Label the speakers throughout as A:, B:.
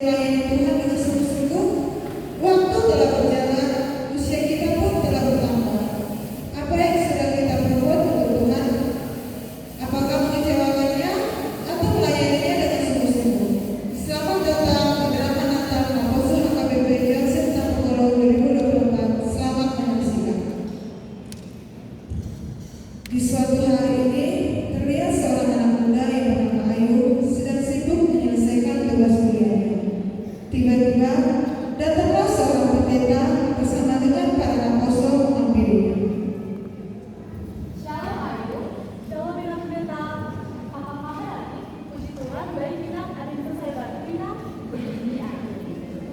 A: Melayani Tuhan dengan sungguh-sungguh, waktu telah berjalan, usia kita pun telah bertambah. Apa yang sedang kita perbuat untuk Tuhan? Apakah mengecewakannya atau melayaninya dengan sungguh-sungguh? Selamat datang di dalam Natal Apostol HKBP Johnson Tanpokolo 2024. Selamat menyaksikan. Di suatu hari ini, terlihat seorang anak muda yang bernama Ayu sedang sibuk menyelesaikan tugas kuliahnya. Tiba-tiba datanglah seorang pendeta bersama dengan para apostol menghampirinya.
B: Shalom Ayu, shalom bilang pendeta. Apa kabar? Puji Tuhan, baik bilang. Ada yang saya bantu bilang. Ini Ayu,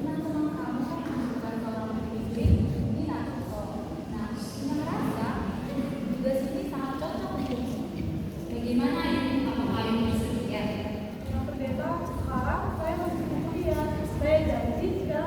B: teman-teman kamu kan bukan seorang pemimpin, ini Nato. Nah, punya merasa juga sini sangat cocok untukmu. Bagaimana Ayu? Apakah Ayu bersedia?
C: Bilang pendeta, sekarang saya masih kuliah. Saya janji segala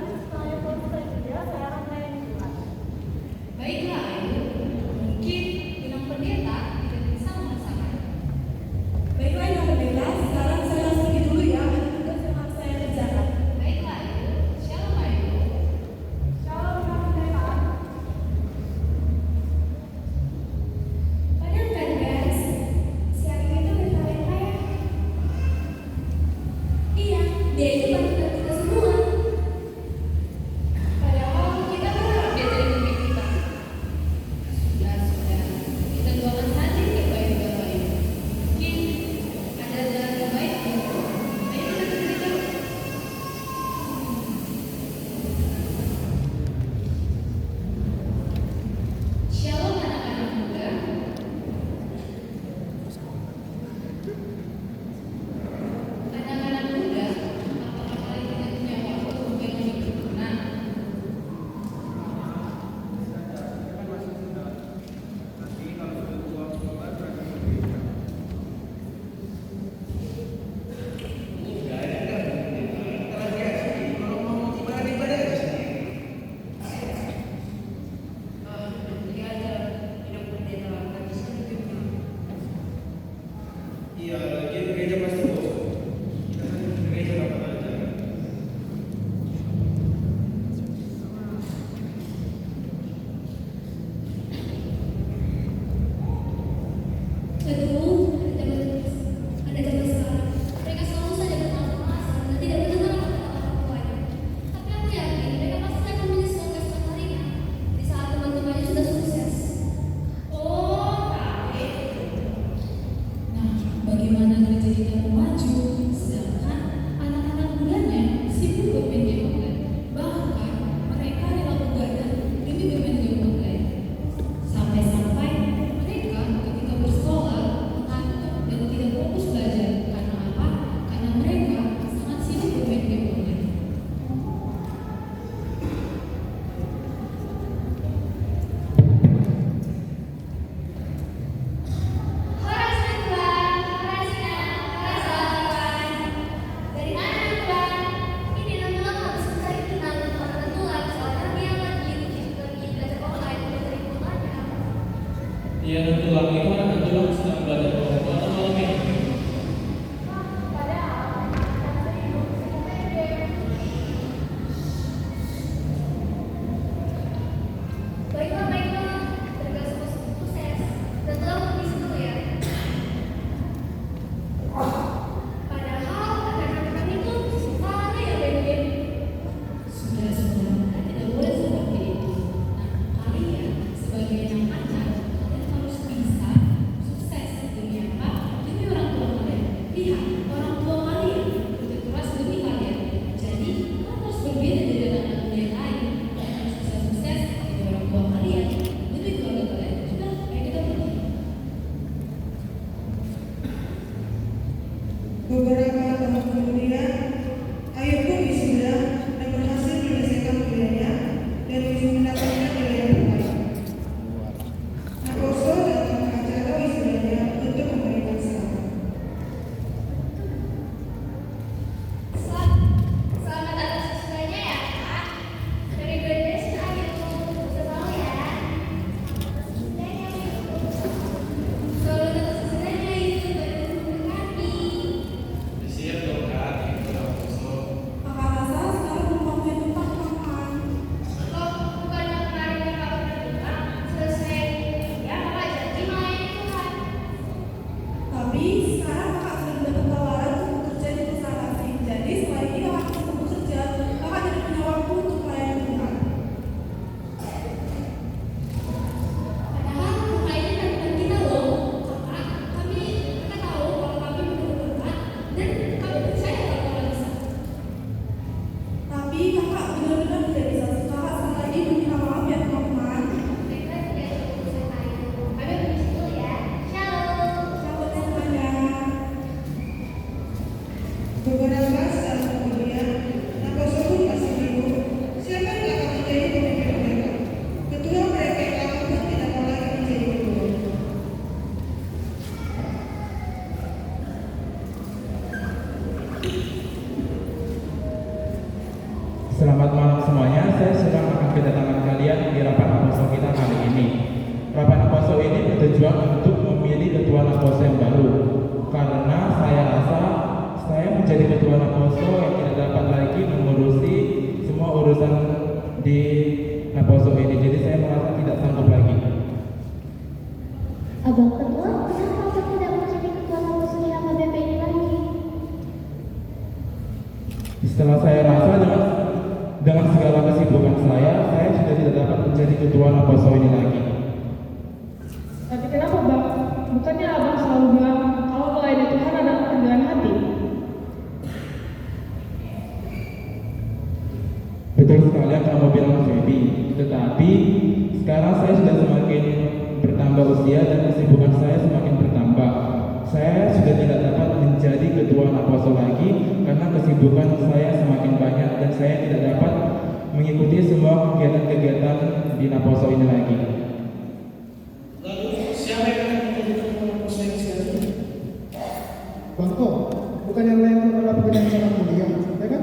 C: Selamat malam semuanya, saya senang akan kedatangan kalian di rapat apostol kita kali ini. Rapat apostol ini bertujuan untuk memilih ketua apostol yang baru. Karena saya rasa saya menjadi ketua apostol yang tidak dapat lagi mengurusi semua urusan di apostol ini. Jadi saya merasa tidak sanggup lagi.
D: Abang Ketua, kenapa Abang tidak menjadi ketua apostol di HKBP ini lagi?
C: Setelah saya rasa dengan segala kesibukan saya sudah tidak dapat menjadi ketua apostol ini lagi.
E: Tapi kenapa Bang? Bukannya Abang selalu bilang kalau melayani Tuhan adalah kerendahan hati?
C: Betul sekali yang kamu bilang Feby. Tetapi sekarang saya sudah semakin bertambah usia dan kesibukan saya semakin bertambah. Saya sudah tidak dapat menjadi ketua apostol lagi karena kesibukan saya semakin banyak dan saya tidak dapat mengikuti semua kegiatan-kegiatan di apostol ini lagi.
F: Lalu siapa yang akan menjadi ketua apostol ini selanjutnya?
G: Bangko, bukan yang lain adalah pekerjaan yang sangat mulia, ya kan?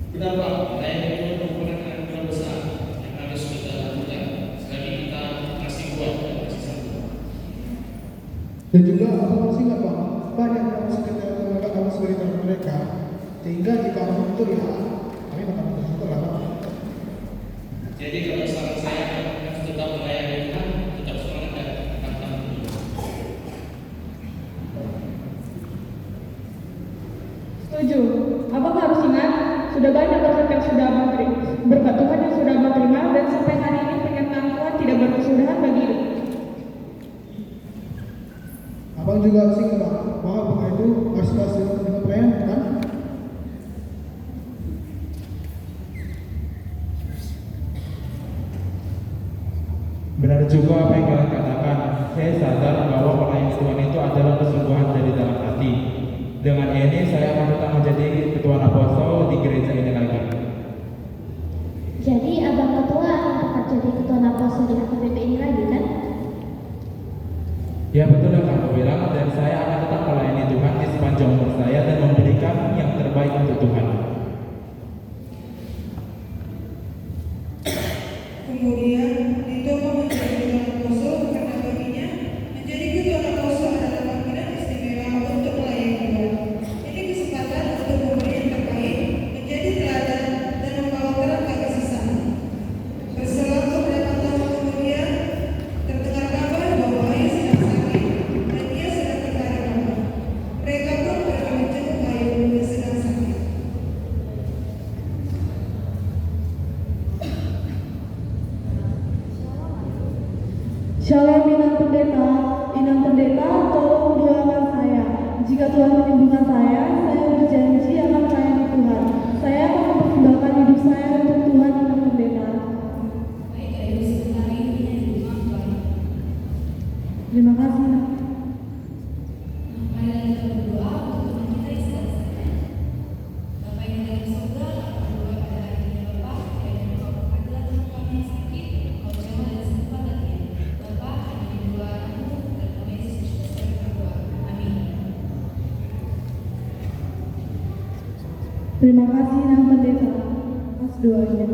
F: Kita Pak, melayani Tuhan merupakan anugerah besar yang harus kita lakukan sekali kita masih kuat dan masih sanggup.
G: Dan juga apa masih ingat Bang, banyak yang masih kita menganggap kamu sebagai teman mereka, sehingga jika kamu betul ya, kami akan betul lah Bang.
F: Jadi kalau saran saya harus tetap melayani Tuhan, tetap semangat dan pantang mundur.
E: Setuju. Abang harus ingat, sudah banyak berkat yang sudah Abang terima, berkat Tuhan yang sudah Abang terima, dan sampai hari ini pernyataan Tuhan tidak berkesudahan bagi hidup.
G: Abang juga harus ingat Bang, bahwa bunga itu harus kasih dengan pelayan, kan?
C: Benar juga apa yang kalian katakan. Saya sadar bahwa melayani Tuhan itu adalah kesungguhan dari dalam hati. Dengan ini saya akan tetap menjadi ketua apostol di gereja ini lagi.
D: Jadi Abang Ketua akan jadi ketua apostol di HKBP ini lagi kan?
C: Ya betul yang kamu bilang, dan saya akan tetap melayani Tuhan di sepanjang umur saya dan memberikan yang terbaik untuk Tuhan.
A: Kemudian Tito menjadi ketua apostol karena baginya menjadi ketua apostol adalah panggilan istimewa untuk melayani Tuhan. Ini kesempatan untuk memberi yang terbaik, menjadi teladan dan membawa terang bagi sesama. Berselang beberapa tahun kemudian, terdengar kabar bahwa Ayu sedang sakit dan dia sedang terbaring lemah. Mereka pun pergi menjenguk Ayu yang sedang sakit.
B: Shalom Inang Pendeta, tolong doakan saya. Jika Tuhan menyembuhkan saya berjanji akan melayani Tuhan. Saya akan mempersembahkan hidup saya untuk Tuhan Inang Pendeta.
H: Baik, ayo sebentar ini dan Tuhan.
B: Terima kasih. Inang.
H: Mari kita berdoa untuk teman kita yang sedang sakit. Bapa yang ada di surga, kami berdoa pada hari ini Bapa, kiranya Engkau berkatilah teman kami yang sakit, Engkau jamah dan sembuhkan dia. Bapa, kami berdoa anakmu dan kami Yesus Kristus kami berdoa. Amin.
B: Terima kasih Inang Pendeta atas doanya.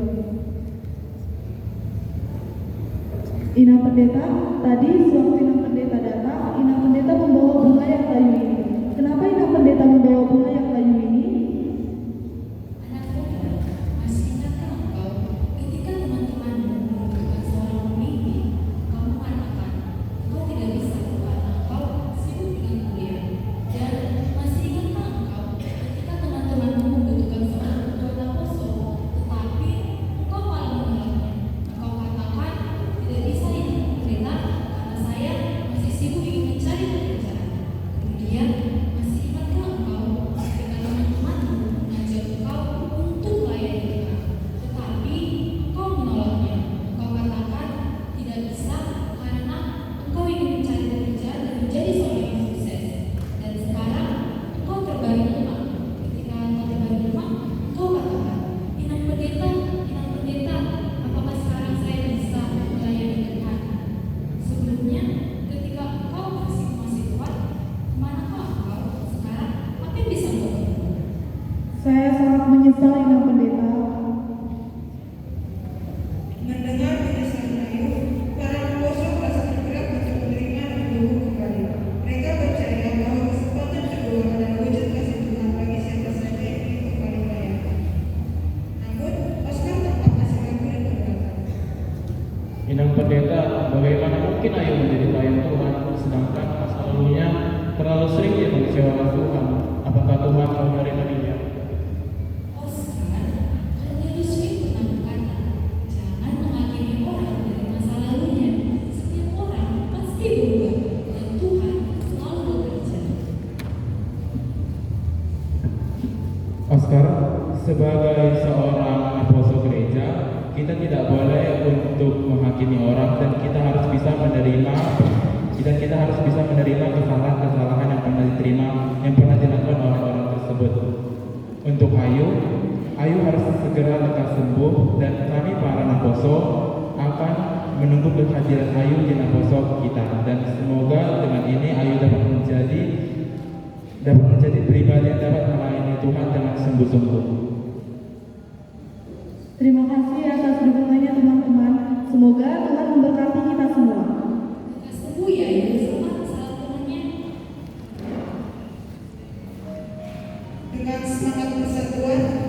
B: Inang Pendeta, tadi sewaktu Inang Pendeta datang, Inang Pendeta membawa bunga yang layu ini. Kenapa Inang Pendeta membawa bunga yang layu ini?
H: Anak muda, masih ingatkah engkau ketika teman-temanmu membutuhkan seorang pemimpin, engkau mengatakan engkau tidak bisa karena engkau sibuk dengan kuliah. Dan masih ingatkah engkau ketika teman-temanmu membutuhkan seorang ketua apostol, tetapi engkau malah menolaknya. Engkau katakan tidak bisa ini pendeta karena saya masih sibuk ingin mencari pekerjaan. Kemudian masih ingatkah engkau ketika teman-temanmu mengajak engkau untuk melayani Tuhan, tetapi engkau menolaknya. Engkau katakan tidak bisa karena engkau ingin mencari pekerjaan dan menjadi seorang yang sukses. Dan sekarang engkau terbaring lemah. Ketika engkau terbaring lemah, engkau katakan, Inang Pendeta, apakah sekarang saya bisa melayani Tuhan? Sebelumnya, ketika engkau masih kuat, manakah engkau sekarang? Apa yang bisa engkau lakukan?
B: Saya sangat
E: sangat menyesal Inang Pendeta.
A: Mendengar penyesalan Ayu, para Naposo merasa tergerak untuk menerima dan mendukung kembali. Mereka percaya bahwa kesempatan kedua adalah wujud kasih Tuhan bagi siapa saja yang ingin kembali melayani. Namun, Oscar tampak masih ragu dan berkata,
C: Inang Pendeta, bagaimana mungkin Ayu menjadi pelayan Tuhan, sedangkan masa lalunya terlalu sering dia mengecewakan Tuhan? Apakah Tuhan mau menerima dia?
H: Oscar, Raja Yusuf pernah berkata, jangan menghakimi orang dari masa lalunya. Setiap orang pasti berubah dan Tuhan selalu bekerja.
C: Oscar, sebagai seorang apostel gereja, kita tidak boleh untuk menghakimi orang dan kita harus bisa menerima kesalahan-kesalahan yang pernah diterima, yang pernah dilakukan oleh orang tersebut. Untuk Ayu harus segera lekas sembuh dan kami para Naposo akan menunggu kehadiran Ayu di Naposo kita, dan semoga dengan ini Ayu dapat menjadi pribadi yang dapat melayani Tuhan dengan sungguh-sungguh.
E: Terima kasih atas dukungannya teman-teman. Semoga Tuhan memberkati kita semua.
H: Lekas sembuh ya, Ibu, sama kesalahan Tuhannya.
A: dengan semangat persatuan,